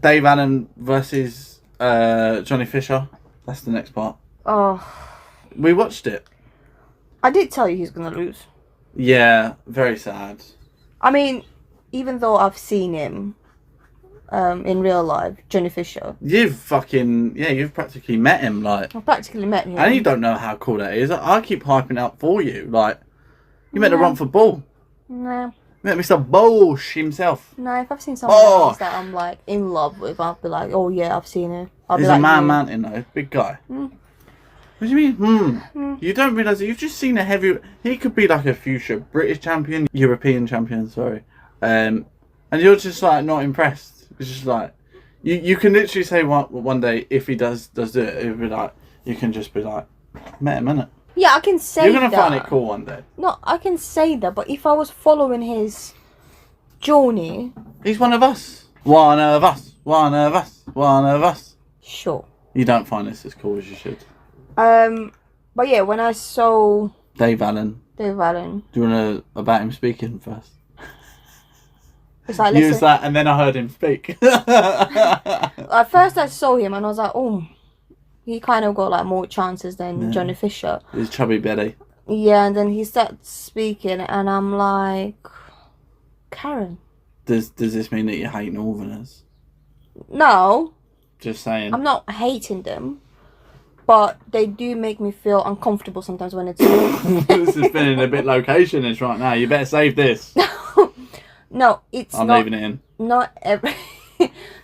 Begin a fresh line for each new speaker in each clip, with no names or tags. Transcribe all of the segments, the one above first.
Dave Allen versus Johnny Fisher. That's the next part.
Oh.
We watched it.
I did tell you he's going to lose.
Yeah, very sad.
I mean, even though I've seen him in real life, Johnny Fisher.
You've practically met him, like.
I've practically met him.
And you don't know how cool that is. I keep hyping up for you, like. You met the run for ball.
No.
You met Mr. Bosch himself.
No, if I've seen someone else that I'm like in love with, I'll be like, oh yeah, I've seen him.
He's a mountain though, big guy. What do you mean? You don't realise that you've just seen a heavy... He could be like a future British champion, European champion, sorry. And you're just like not impressed. It's just like... You can literally say one day, if he does do it, it'll be like... You can just be like, met him, innit?
Yeah, I can say that.
You're going to find it cool one day.
No, I can say that, but if I was following his journey...
He's one of us. One of us. One of us. One of us.
Sure.
You don't find this as cool as you should.
But yeah, when I saw...
Dave Allen.
Do you want
to about him speaking first?
It's like,
you was like, and then I heard him speak.
At first I saw him and I was like, oh... He kind of got like more chances than Johnny Fisher.
He's chubby Betty.
Yeah, and then he starts speaking, and I'm like, Karen.
Does this mean that you hate Northerners?
No.
Just saying.
I'm not hating them, but they do make me feel uncomfortable sometimes when it's.
This has been in a bit location-ish right now. You better save this.
No, it's
I'm
not.
leaving it in.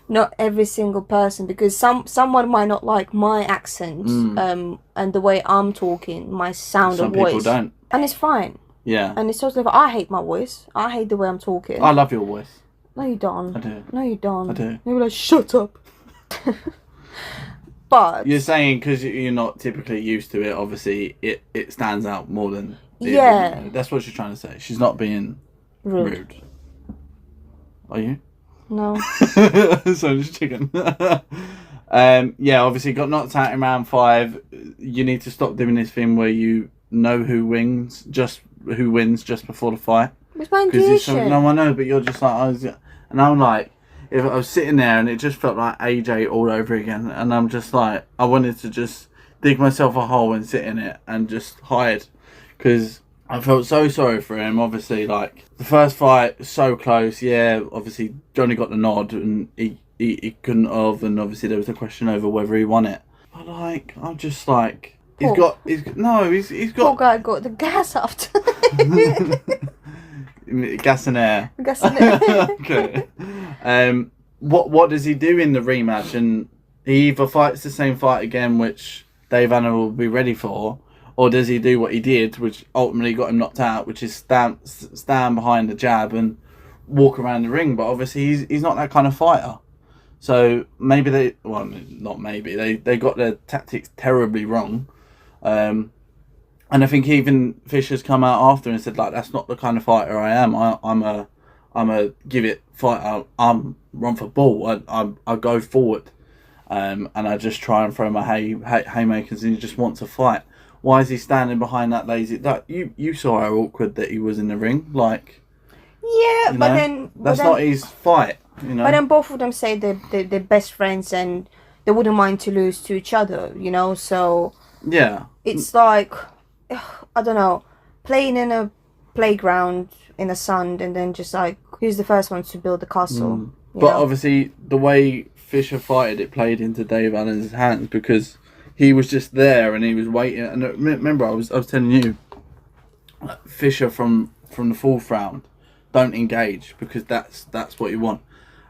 Not every single person, because someone might not like my accent and the way I'm talking, my sound of voice.
Some people don't.
And it's fine.
Yeah.
And it's totally fine. I hate my voice. I hate the way I'm talking.
I love your voice.
No, you don't.
I do.
No, you don't.
I do.
You're like, shut up. But...
You're saying because you're not typically used to it, obviously, it stands out more than...
Yeah.
That's what she's trying to say. She's not being rude. Are you?
No.
So just chicken. Yeah, obviously got knocked out in round 5. You need to stop doing this thing where you know who wins just before the fight.
It's my intuition.
No, I know, but you're just like, and I'm like, if I was sitting there and it just felt like AJ all over again, and I'm just like, I wanted to just dig myself a hole and sit in it and just hide, because I felt so sorry for him. Obviously, like, the first fight, so close. Yeah, obviously, Johnny got the nod and he couldn't have. And obviously, there was a question over whether he won it. But, like, I'm just like, he's got...
Poor guy got the gas after.
Gas and air.
Gas and air.
Okay. What does he do in the rematch? And he either fights the same fight again, which Dave Allen will be ready for, or does he do what he did, which ultimately got him knocked out, which is stand behind the jab and walk around the ring? But obviously he's not that kind of fighter. So maybe they got their tactics terribly wrong. And I think even Fisher's come out after and said, like, that's not the kind of fighter I am. I'm a give it fighter. I'm run for ball. I go forward. And I just try and throw my haymakers, and he just wants to fight. Why is he standing behind that lazy... Like, you saw how awkward that he was in the ring. Like...
Yeah, but then...
That's not his fight, you know?
But then both of them say they're best friends and they wouldn't mind to lose to each other, you know? So...
Yeah.
It's like... I don't know. Playing in a playground in the sun and then just like... Who's the first one to build the castle?
But obviously, the way Fisher fighted, it played into Dave Allen's hands, because... He was just there and he was waiting. And remember, I was telling you, Fisher from the 4th round, don't engage, because that's what you want.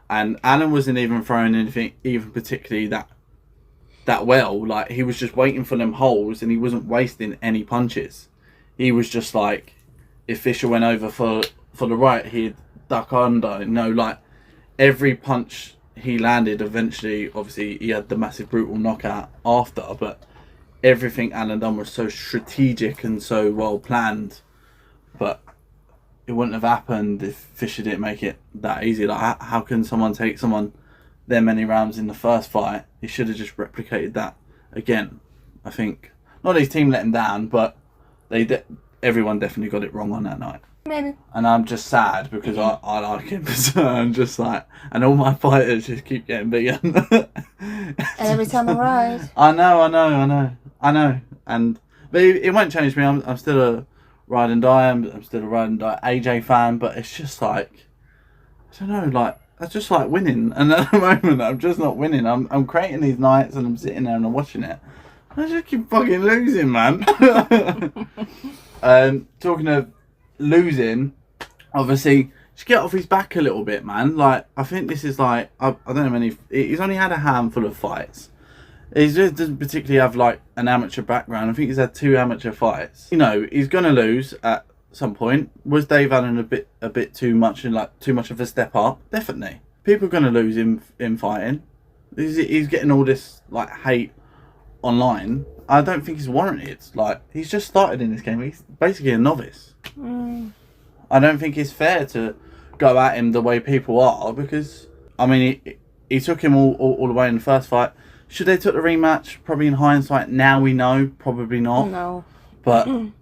And Allen wasn't even throwing anything, even particularly that well. Like, he was just waiting for them holes, and he wasn't wasting any punches. He was just like, if Fisher went over for the right, he'd duck under. You know, like, every punch he landed, eventually, obviously, he had the massive brutal knockout after, but everything Allen done was so strategic and so well planned. But it wouldn't have happened if Fisher didn't make it that easy. Like, how can someone take someone their many rounds in the first fight? He should have just replicated that again. I think not his team let him down, but everyone definitely got it wrong on that night.
Maybe.
And I'm just sad because I like him. So I'm just like, and all my fighters just keep getting bigger.
And every time I ride.
I know. But it won't change me. I'm still a ride and die. I'm still a ride and die AJ fan. But it's just like, I don't know, like, I just like winning. And at the moment, I'm just not winning. I'm creating these nights and I'm sitting there and I'm watching it. I just keep fucking losing, man. Talking of losing, obviously, just get off his back a little bit, man. Like, I think this is like, I don't know many, he's only had a handful of fights. He just doesn't particularly have like an amateur background. I think he's had 2 amateur fights. You know, he's gonna lose at some point. Was Dave Allen a bit too much and like too much of a step up? Definitely. People are gonna lose in fighting. He's getting all this like hate online. I don't think he's warranted. Like, he's just started in this game. He's basically a novice. I don't think it's fair to go at him the way people are, because I mean he took him all the way in the first fight. Should they took the rematch? Probably in hindsight now we know, probably not.
No.
But you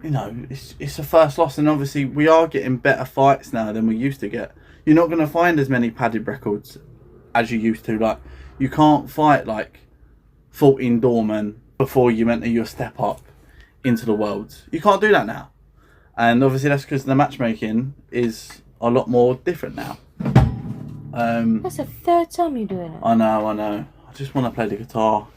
know, it's a first loss, and obviously we are getting better fights now than we used to get. You're not going to find as many padded records as you used to. Like, you can't fight like 14 doormen before you enter your step up into the worlds. You can't do that now. And obviously that's because the matchmaking is a lot more different now.
That's the 3rd time you're doing it.
I know. I just want to play the guitar.